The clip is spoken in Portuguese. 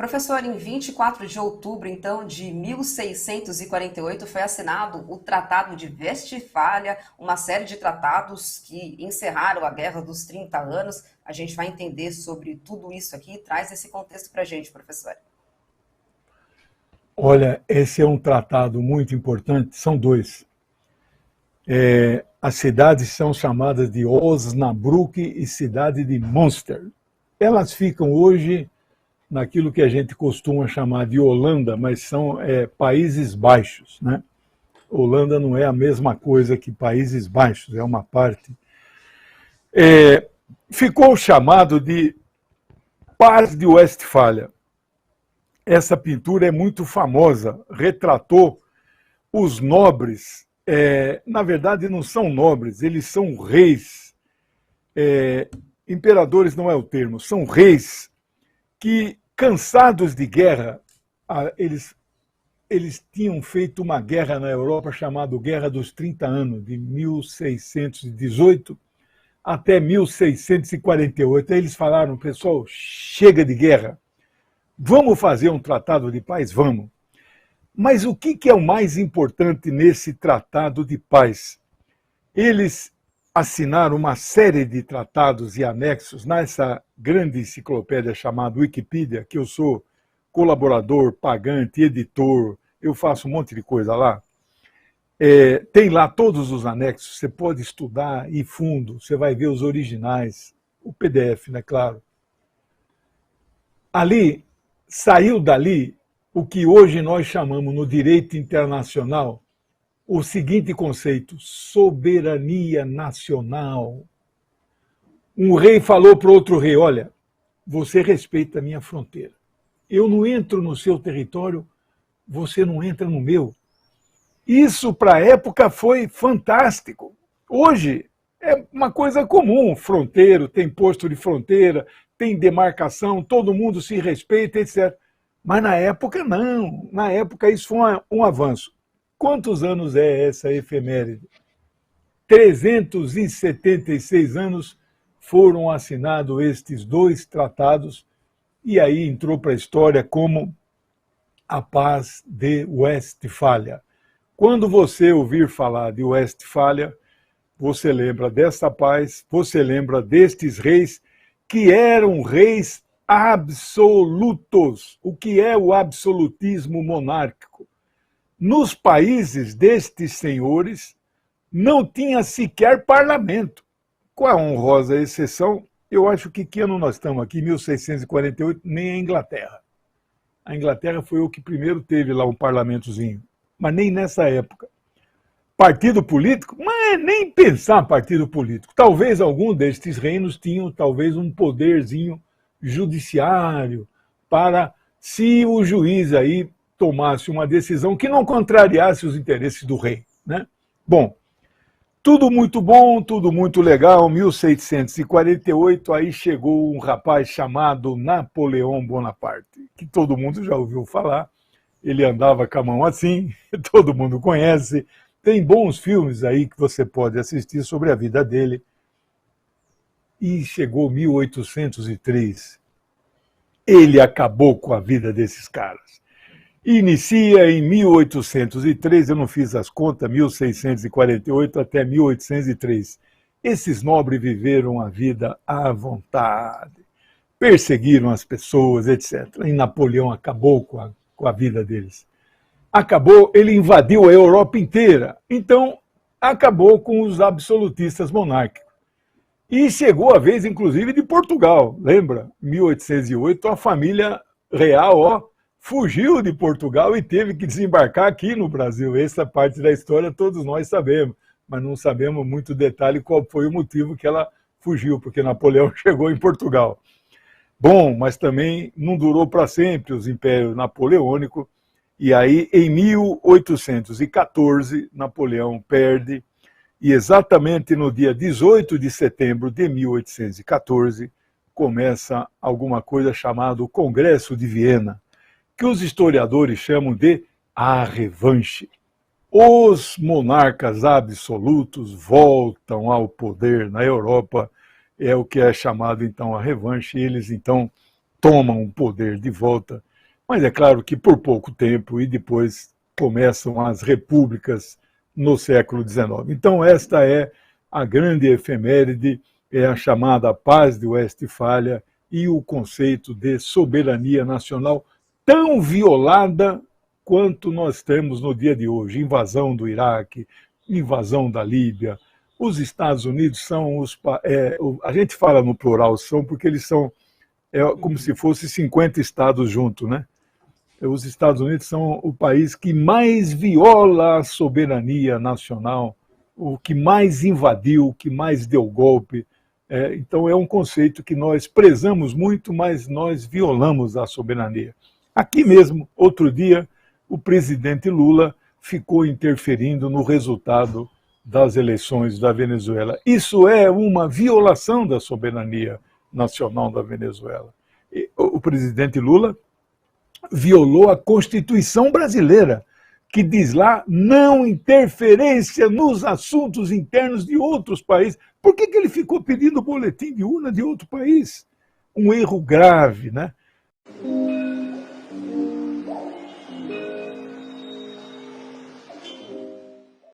Professor, em 24 de outubro, então, de 1648, foi assinado o Tratado de Westfália, uma série de tratados que encerraram a Guerra dos 30 Anos. A gente vai entender sobre tudo isso aqui. Traz esse contexto para a gente, professor. Olha, esse é um tratado muito importante, são dois. As cidades são chamadas de Osnabrück e cidade de Münster. Elas ficam hoje naquilo que a gente costuma chamar de Holanda, mas são Países Baixos, né? Holanda não é a mesma coisa que Países Baixos, é uma parte. Ficou chamado de Paz de Westfália. Essa pintura é muito famosa, retratou os nobres, na verdade não são nobres, eles são reis, imperadores não é o termo, são reis que, cansados de guerra, eles tinham feito uma guerra na Europa chamada Guerra dos 30 Anos, de 1618 até 1648. Aí eles falaram, pessoal, chega de guerra, vamos fazer um tratado de paz? Vamos. Mas o que é o mais importante nesse tratado de paz? Eles assinaram uma série de tratados e anexos nessa grande enciclopédia chamada Wikipedia, que eu sou colaborador, pagante, editor, eu faço um monte de coisa lá. Tem lá todos os anexos, você pode estudar e fundo, você vai ver os originais, o PDF, né, claro. Ali, saiu dali o que hoje nós chamamos no direito internacional o seguinte conceito: soberania nacional. Um rei falou para outro rei, olha, você respeita a minha fronteira. Eu não entro no seu território, você não entra no meu. Isso para a época foi fantástico. Hoje é uma coisa comum, fronteiro, tem posto de fronteira, tem demarcação, todo mundo se respeita, etc. Mas na época não, na época isso foi um avanço. Quantos anos é essa efeméride? 376 anos foram assinados estes dois tratados e aí entrou para a história como a Paz de Westfália. Quando você ouvir falar de Westfália, você lembra dessa paz, você lembra destes reis que eram reis absolutos. O que é o absolutismo monárquico? Nos países destes senhores não tinha sequer parlamento. Com a honrosa exceção, eu acho que ano nós estamos aqui, 1648, nem a Inglaterra. A Inglaterra foi o que primeiro teve lá um parlamentozinho, mas nem nessa época. Partido político? Mas nem pensar partido político. Talvez algum destes reinos tinham talvez um poderzinho judiciário para, se o juiz aí tomasse uma decisão que não contrariasse os interesses do rei, né? Bom, tudo muito bom, tudo muito legal. 1648, aí chegou um rapaz chamado Napoleão Bonaparte, que todo mundo já ouviu falar. Ele andava com a mão assim, todo mundo conhece. Tem bons filmes aí que você pode assistir sobre a vida dele. E chegou 1803. Ele acabou com a vida desses caras. Inicia em 1803, eu não fiz as contas, 1648 até 1803. Esses nobres viveram a vida à vontade, perseguiram as pessoas, etc. E Napoleão acabou com a vida deles. Acabou, ele invadiu a Europa inteira, então acabou com os absolutistas monárquicos. E chegou a vez, inclusive, de Portugal, lembra? 1808, a família real, fugiu de Portugal e teve que desembarcar aqui no Brasil. Essa parte da história todos nós sabemos, mas não sabemos muito detalhe qual foi o motivo que ela fugiu, porque Napoleão chegou em Portugal. Bom, mas também não durou para sempre os impérios napoleônicos, e aí em 1814 Napoleão perde, e exatamente no dia 18 de setembro de 1814 começa alguma coisa chamada o Congresso de Viena, que os historiadores chamam de a revanche. Os monarcas absolutos voltam ao poder na Europa, é o que é chamado então a revanche, eles então tomam o poder de volta Mas é claro que por pouco tempo e depois começam as repúblicas no século XIX. Então esta é a grande efeméride, é a chamada Paz de Westfália e o conceito de soberania nacional tão violada quanto nós temos no dia de hoje. Invasão do Iraque, invasão da Líbia. Os Estados Unidos são os... a gente fala no plural são porque eles são como se fosse 50 estados juntos, né? Os Estados Unidos são o país que mais viola a soberania nacional, o que mais invadiu, o que mais deu golpe. Então é um conceito que nós prezamos muito, mas nós violamos a soberania. Aqui mesmo, outro dia, o presidente Lula ficou interferindo no resultado das eleições da Venezuela. Isso é uma violação da soberania nacional da Venezuela. O presidente Lula violou a Constituição brasileira, que diz lá não interferência nos assuntos internos de outros países. Por que ele ficou pedindo boletim de urna de outro país? Um erro grave, né?